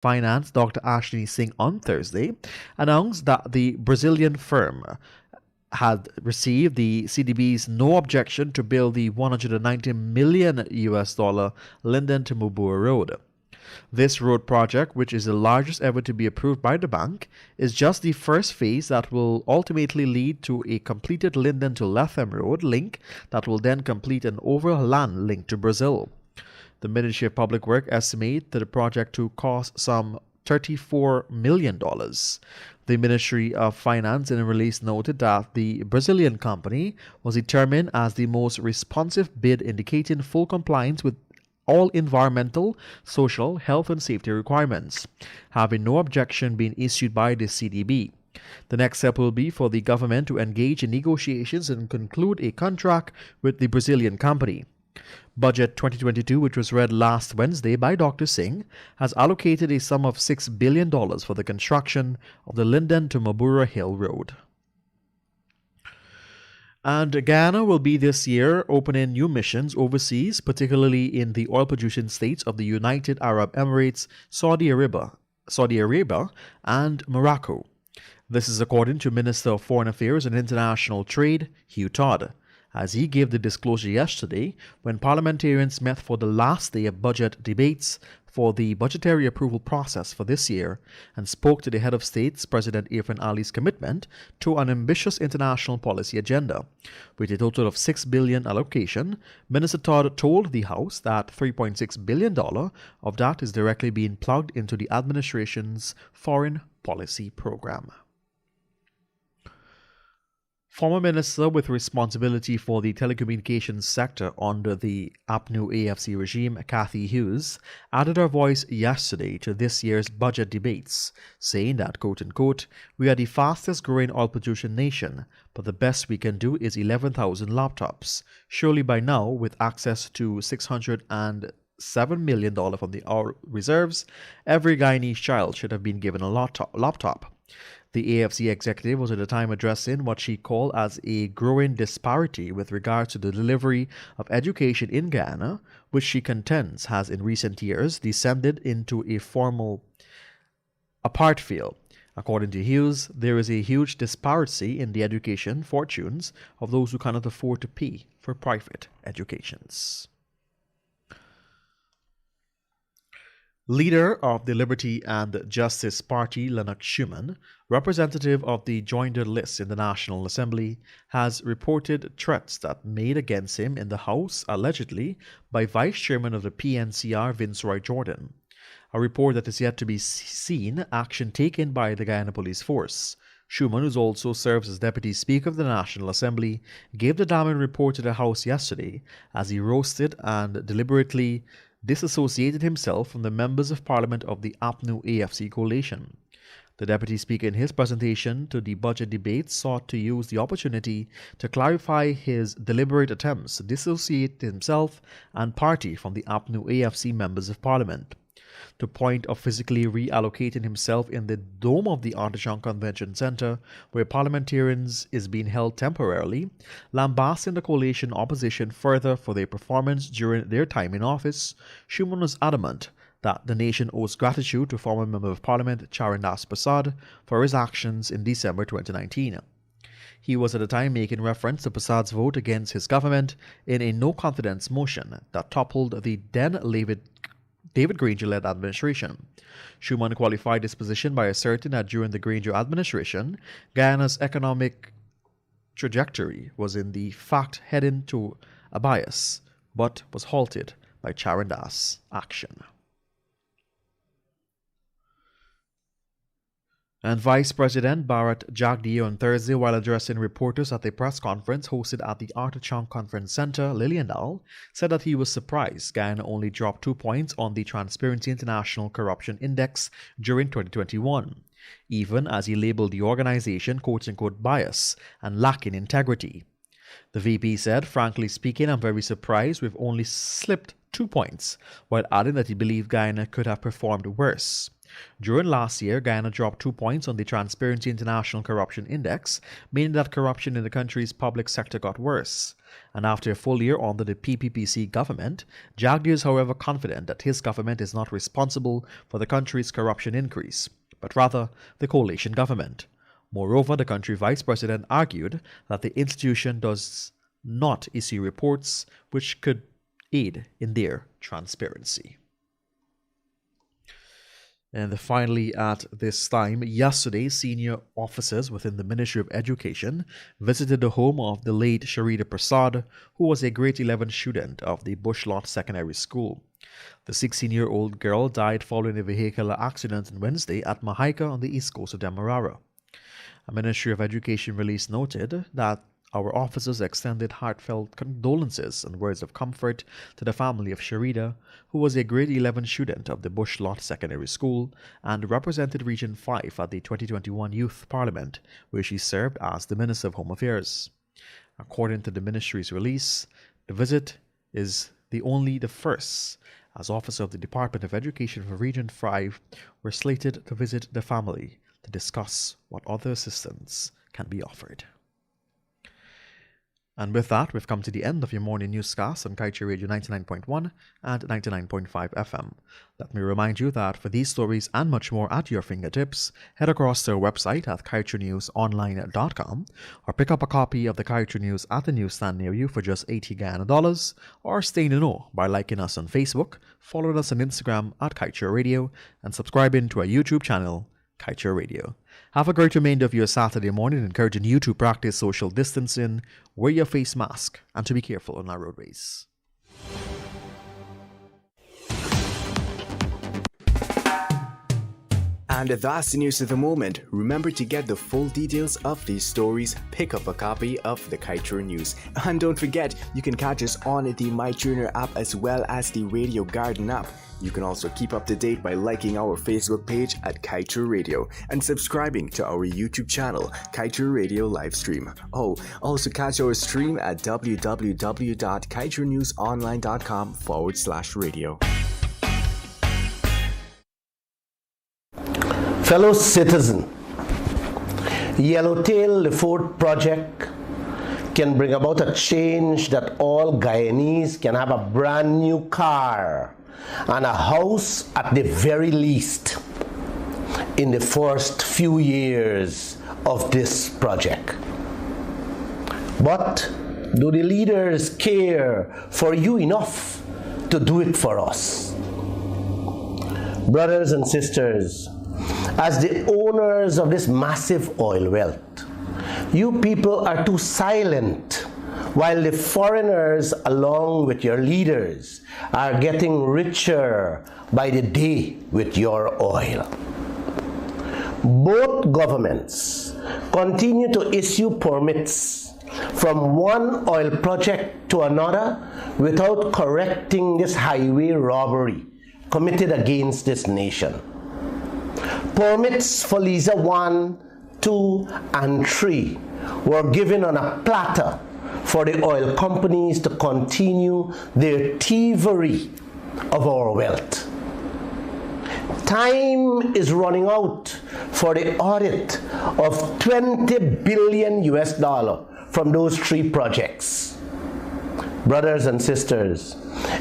Finance Dr. Ashley Singh on Thursday announced that the Brazilian firm had received the CDB's no objection to build the $190 million Linden to Mubura Road. This road project, which is the largest ever to be approved by the bank, is just the first phase that will ultimately lead to a completed Linden to Latham Road link that will then complete an overland link to Brazil. The Ministry of Public Works estimates the project to cost some $34 million. The Ministry of Finance in a release noted that the Brazilian company was determined as the most responsive bid, indicating full compliance with all environmental, social, health and safety requirements, having no objection being issued by the CDB. The next step will be for the government to engage in negotiations and conclude a contract with the Brazilian company. Budget 2022, which was read last Wednesday by Dr. Singh, has allocated a sum of $6 billion for the construction of the Linden to Mabura Hill Road. And Guyana will be this year opening new missions overseas, particularly in the oil-producing states of the United Arab Emirates, Saudi Arabia, and Morocco. This is according to Minister of Foreign Affairs and International Trade, Hugh Todd, as he gave the disclosure yesterday when parliamentarians met for the last day of budget debates for the budgetary approval process for this year and spoke to the head of states, President Irfan Ali's commitment to an ambitious international policy agenda. With a total of $6 billion allocation, Minister Todd told the House that $3.6 billion of that is directly being plugged into the administration's foreign policy program. Former minister with responsibility for the telecommunications sector under the APNU AFC regime, Cathy Hughes, added her voice yesterday to this year's budget debates, saying that, quote-unquote, "We are the fastest growing oil producing nation, but the best we can do is 11,000 laptops. Surely by now, with access to $607 million from the oil reserves, every Guyanese child should have been given a laptop." The AFC executive was at the time addressing what she called as a growing disparity with regard to the delivery of education in Guyana, which she contends has in recent years descended into a formal apart field. According to Hughes, there is a huge disparity in the education fortunes of those who cannot afford to pay for private educations. Leader of the Liberty and Justice Party, Lennox Schumann, representative of the joinder list in the National Assembly, has reported threats that made against him in the House, allegedly by Vice Chairman of the PNCR, Vince Roy Jordan. A report that is yet to be seen action taken by the Guyana Police Force. Schumann, who also serves as Deputy Speaker of the National Assembly, gave the damning report to the House yesterday as he roasted and deliberately disassociated himself from the members of Parliament of the APNU AFC coalition. The Deputy Speaker in his presentation to the budget debate sought to use the opportunity to clarify his deliberate attempts to dissociate himself and party from the APNU AFC members of Parliament. To point of physically reallocating himself in the dome of the Artichoke Convention Centre, where parliamentarians is being held temporarily, lambasting the coalition opposition further for their performance during their time in office, Schumann was adamant that the nation owes gratitude to former Member of Parliament Charandas Prasad for his actions in December 2019. He was at the time making reference to Prasad's vote against his government in a no-confidence motion that toppled the then David Granger-led administration. Schumann qualified this position by asserting that during the Granger administration, Guyana's economic trajectory was in the fact heading to a bias, but was halted by Charandas' action. And Vice President Bharat Jagdeo on Thursday, while addressing reporters at a press conference hosted at the Artichoke Conference Centre, Liliendal, said that he was surprised Guyana only dropped 2 points on the Transparency International Corruption Index during 2021, even as he labelled the organization quote-unquote bias and lacking integrity. The VP said, "Frankly speaking, I'm very surprised we've only slipped 2 points," while adding that he believed Guyana could have performed worse. During last year, Guyana dropped 2 points on the Transparency International Corruption Index, meaning that corruption in the country's public sector got worse. And after a full year under the PPPC government, Jagdeo is however confident that his government is not responsible for the country's corruption increase, but rather the coalition government. Moreover, the country vice president argued that the institution does not issue reports which could aid in their transparency. And finally, at this time, yesterday, senior officers within the Ministry of Education visited the home of the late Sharida Prasad, who was a grade 11 student of the Bushlot Secondary School. The 16-year-old girl died following a vehicular accident on Wednesday at Mahaika on the east coast of Demerara. A Ministry of Education release noted that our officers extended heartfelt condolences and words of comfort to the family of Sharida, who was a grade 11 student of the Bushlot Secondary School and represented Region 5 at the 2021 Youth Parliament, where she served as the Minister of Home Affairs. According to the ministry's release, the visit is the first, as officers of the Department of Education for Region 5 were slated to visit the family to discuss what other assistance can be offered. And with that, we've come to the end of your morning newscast on Kaieteur Radio 99.1 and 99.5 FM. Let me remind you that for these stories and much more at your fingertips, head across to our website at kaieteurnewsonline.com or pick up a copy of the Kaieteur News at the newsstand near you for just $80 Ghana, or stay in the know by liking us on Facebook, following us on Instagram at Kaieteur Radio, and subscribing to our YouTube channel, Kaieteur Radio. Have a great remainder of your Saturday morning, encouraging you to practice social distancing, wear your face mask, and to be careful on our roadways. And that's the news of the moment. Remember to get the full details of these stories, pick up a copy of the Kaieteur News. And don't forget, you can catch us on the MyTuner app as well as the Radio Garden app. You can also keep up to date by liking our Facebook page at Kaieteur Radio and subscribing to our YouTube channel, Kaieteur Radio Livestream. Oh, also catch our stream at www.kaieteurnewsonline.com/radio. Fellow citizen, Yellowtail the Fort project can bring about a change that all Guyanese can have a brand new car and a house at the very least in the first few years of this project. But do the leaders care for you enough to do it for us? Brothers and sisters, as the owners of this massive oil wealth, you people are too silent while the foreigners, along with your leaders, are getting richer by the day with your oil. Both governments continue to issue permits from one oil project to another without correcting this highway robbery committed against this nation. Permits for Liza 1, 2, and 3 were given on a platter for the oil companies to continue their thievery of our wealth. Time is running out for the audit of $20 billion from those 3 projects. Brothers and sisters,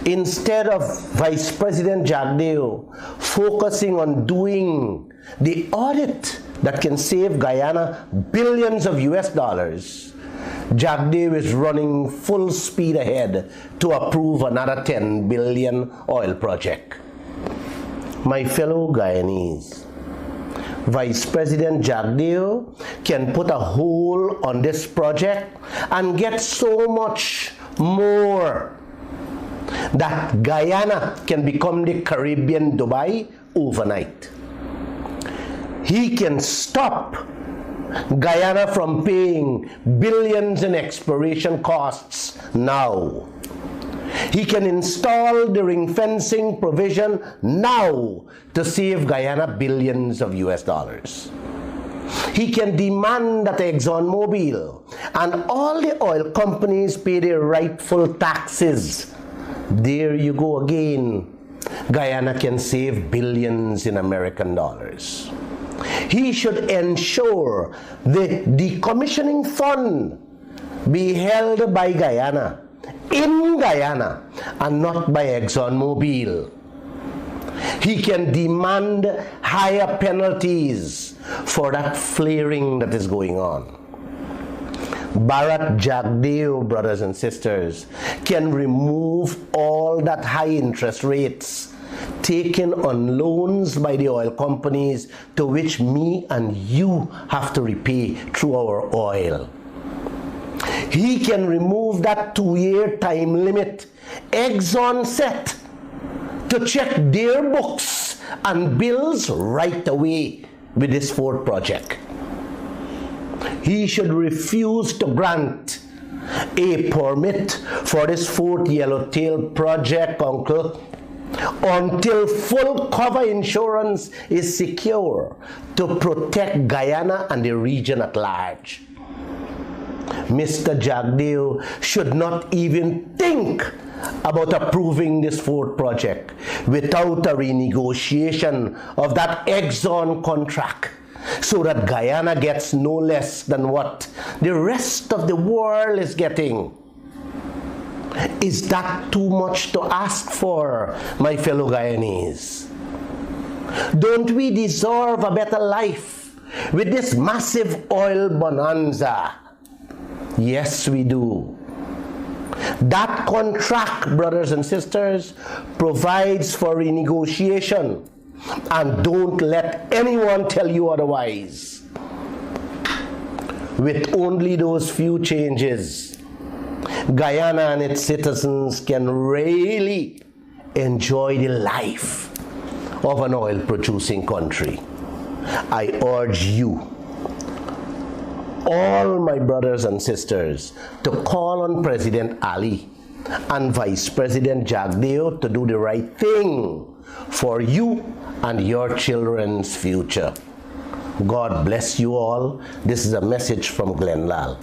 instead of Vice President Jagdeo focusing on doing the audit that can save Guyana billions of dollars, Jagdeo is running full speed ahead to approve another $10 billion oil project. My fellow Guyanese, Vice President Jagdeo can put a hold on this project and get so much more that Guyana can become the Caribbean Dubai overnight. He can stop Guyana from paying billions in exploration costs now. He can install the ring fencing provision now to save Guyana billions of dollars. He can demand that ExxonMobil and all the oil companies pay their rightful taxes. There you go again. Guyana can save billions in American dollars. He should ensure the decommissioning fund be held by Guyana, in Guyana, and not by ExxonMobil. He can demand higher penalties for that flaring that is going on. Bharat Jagdeo, brothers and sisters, can remove all that high interest rates taken on loans by the oil companies to which me and you have to repay through our oil. He can remove that 2-year time limit Exxon set to check their books and bills right away with this fourth project. He should refuse to grant a permit for this fourth Yellowtail project, uncle, until full cover insurance is secure to protect Guyana and the region at large. Mr. Jagdeo should not even think about approving this fourth project without a renegotiation of that Exxon contract, so that Guyana gets no less than what the rest of the world is getting. Is that too much to ask for, my fellow Guyanese? Don't we deserve a better life with this massive oil bonanza? Yes, we do. That contract, brothers and sisters, provides for renegotiation, and don't let anyone tell you otherwise. With only those few changes, Guyana and its citizens can really enjoy the life of an oil-producing country. I urge you, all my brothers and sisters, to call on President Ali and Vice President Jagdeo to do the right thing for you and your children's future. God bless you all. This is a message from Glenn Lal.